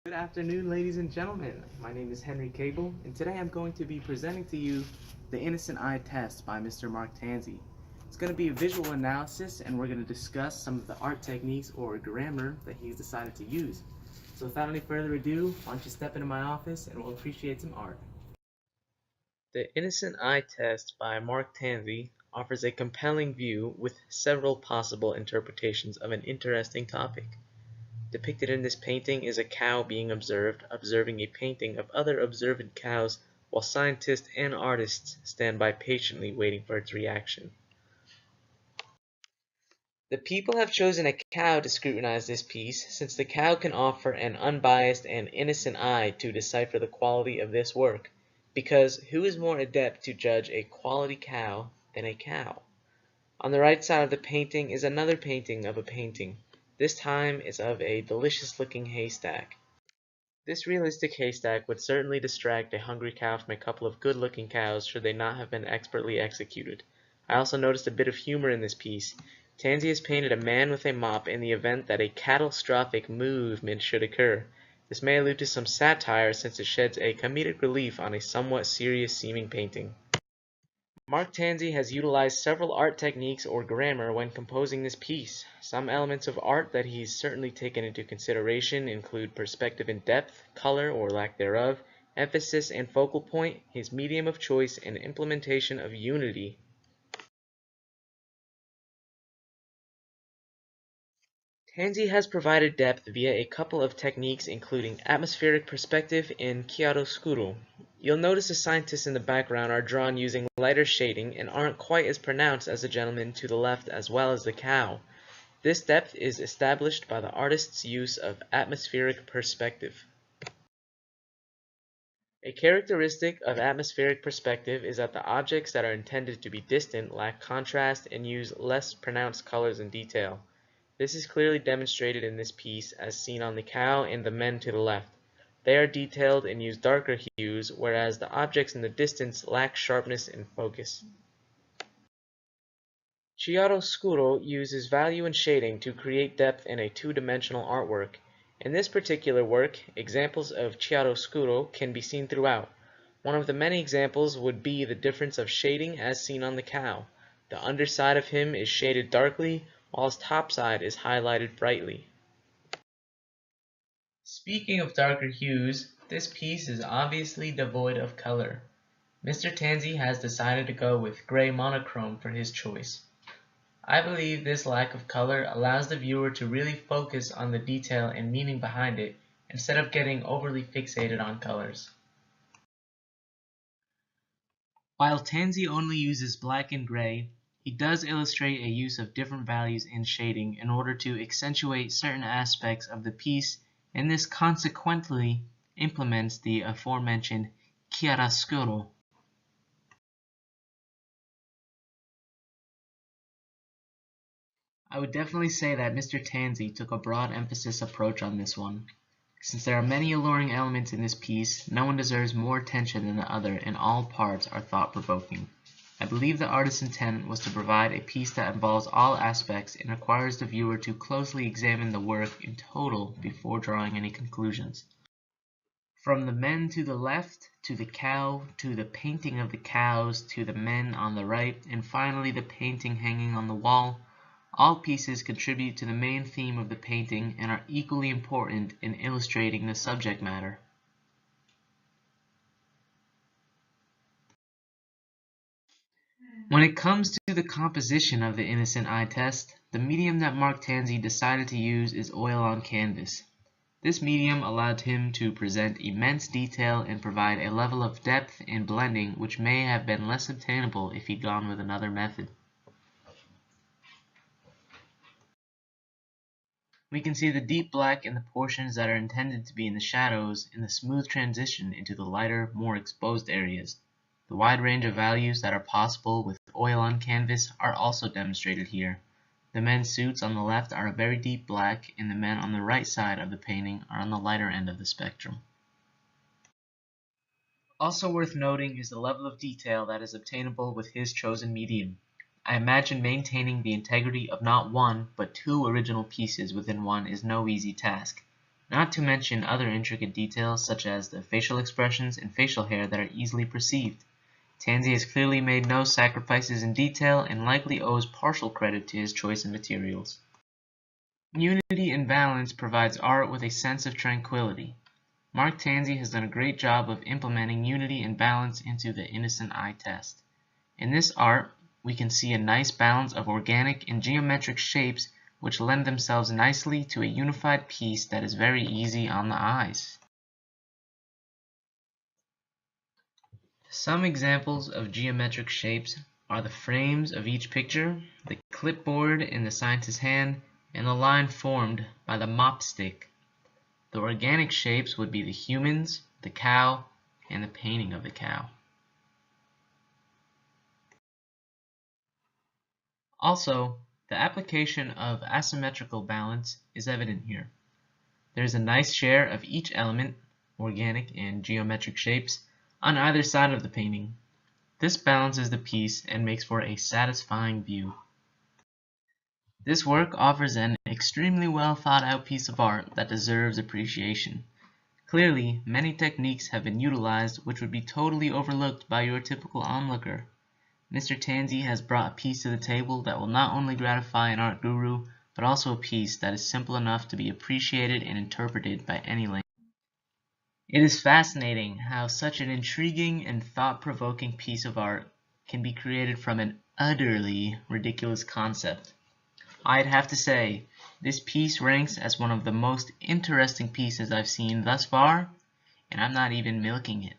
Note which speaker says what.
Speaker 1: Good afternoon, ladies and gentlemen. My name is Henry Cable, and today I'm going to be presenting to you The Innocent Eye Test by Mr. Mark Tansey. It's going to be a visual analysis, and we're going to discuss some of the art techniques or grammar that he's decided to use. So without any further ado, why don't you step into my office and we'll appreciate some art. The Innocent Eye Test by Mark Tansey offers a compelling view with several possible interpretations of an interesting topic. Depicted in this painting is a cow being observing a painting of other observant cows while scientists and artists stand by patiently waiting for its reaction. The people have chosen a cow to scrutinize this piece since the cow can offer an unbiased and innocent eye to decipher the quality of this work, because who is more adept to judge a quality cow than a cow? On the right side of the painting is another painting of a painting. This time it's of a delicious-looking haystack. This realistic haystack would certainly distract a hungry cow from a couple of good-looking cows should they not have been expertly executed. I also noticed a bit of humor in this piece. Tansey has painted a man with a mop in the event that a catastrophic movement should occur. This may allude to some satire since it sheds a comedic relief on a somewhat serious-seeming painting. Mark Tansey has utilized several art techniques or grammar when composing this piece. Some elements of art that he's certainly taken into consideration include perspective and depth, color or lack thereof, emphasis and focal point, his medium of choice, and implementation of unity. Tansey has provided depth via a couple of techniques including atmospheric perspective and chiaroscuro. You'll notice the scientists in the background are drawn using lighter shading and aren't quite as pronounced as the gentleman to the left as well as the cow. This depth is established by the artist's use of atmospheric perspective. A characteristic of atmospheric perspective is that the objects that are intended to be distant lack contrast and use less pronounced colors and detail. This is clearly demonstrated in this piece as seen on the cow and the men to the left. They are detailed and use darker hues, whereas the objects in the distance lack sharpness and focus. Chiaroscuro uses value and shading to create depth in a two-dimensional artwork. In this particular work, examples of chiaroscuro can be seen throughout. One of the many examples would be the difference of shading as seen on the cow. The underside of him is shaded darkly, while his topside is highlighted brightly. Speaking of darker hues, this piece is obviously devoid of color. Mr. Tansey has decided to go with gray monochrome for his choice. I believe this lack of color allows the viewer to really focus on the detail and meaning behind it instead of getting overly fixated on colors. While Tansey only uses black and gray, he does illustrate a use of different values in shading in order to accentuate certain aspects of the piece, and this consequently implements the aforementioned chiaroscuro. I would definitely say that Mr. Tansey took a broad emphasis approach on this one. Since there are many alluring elements in this piece, no one deserves more attention than the other and all parts are thought-provoking. I believe the artist's intent was to provide a piece that involves all aspects and requires the viewer to closely examine the work in total before drawing any conclusions. From the men to the left, to the cow, to the painting of the cows, to the men on the right, and finally the painting hanging on the wall, all pieces contribute to the main theme of the painting and are equally important in illustrating the subject matter. When it comes to the composition of the Innocent Eye Test, the medium that Mark Tansey decided to use is oil on canvas. This medium allowed him to present immense detail and provide a level of depth and blending which may have been less obtainable if he'd gone with another method. We can see the deep black in the portions that are intended to be in the shadows and the smooth transition into the lighter, more exposed areas. The wide range of values that are possible with oil on canvas are also demonstrated here. The men's suits on the left are a very deep black and the men on the right side of the painting are on the lighter end of the spectrum. Also worth noting is the level of detail that is obtainable with his chosen medium. I imagine maintaining the integrity of not one but two original pieces within one is no easy task. not to mention other intricate details such as the facial expressions and facial hair that are easily perceived. Tansey has clearly made no sacrifices in detail and likely owes partial credit to his choice of materials. Unity and balance provides art with a sense of tranquility. Mark Tansey has done a great job of implementing unity and balance into the innocent eye test. In this art, we can see a nice balance of organic and geometric shapes which lend themselves nicely to a unified piece that is very easy on the eyes. Some examples of geometric shapes are the frames of each picture, the clipboard in the scientist's hand, and the line formed by the mop stick. The organic shapes would be the humans, the cow, and the painting of the cow. Also, the application of asymmetrical balance is evident here. There is a nice share of each element, organic and geometric shapes, on either side of the painting. This balances the piece and makes for a satisfying view. This work offers an extremely well thought out piece of art that deserves appreciation. Clearly, many techniques have been utilized which would be totally overlooked by your typical onlooker. Mr. Tansey has brought a piece to the table that will not only gratify an art guru, but also a piece that is simple enough to be appreciated and interpreted by any layman. It is fascinating how such an intriguing and thought-provoking piece of art can be created from an utterly ridiculous concept. I'd have to say, this piece ranks as one of the most interesting pieces I've seen thus far, and I'm not even milking it.